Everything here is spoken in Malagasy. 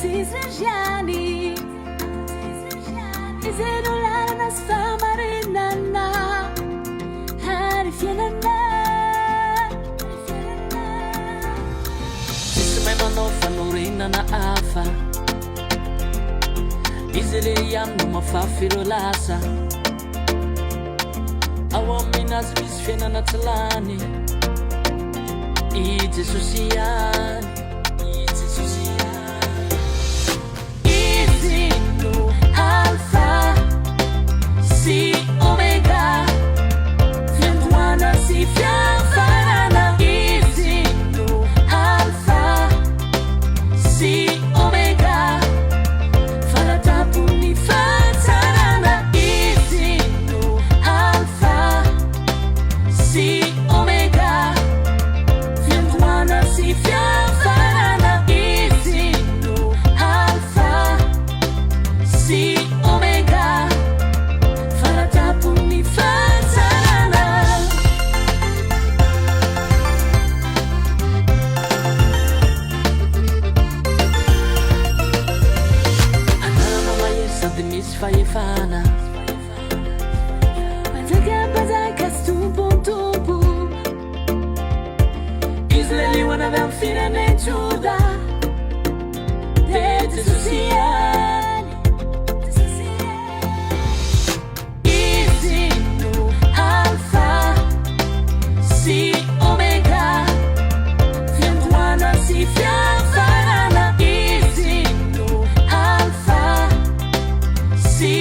tizrejani izedolala nas famarinana harifianana Sisy may manao fanorenana hafa izy le amino mafafy lasa ao aminazy misy fiainana tsy lany i Jesosy ihany izy no alfa sy omega fiandohana sy fiafarana izy no alfa sy omega faratapony fahatsarana izy no alfa sy omega fiandohana sy fiafarana izy no alfa sy omega faratapony fahatsarana anarana mahery sady misy fahefana Bazaka sy tompontompo izy le lihoana avy amin'ny fireneny Joda de Jesosy ihany izy no alfa sy omega fiandohana sy fiafarana izy no alfa sy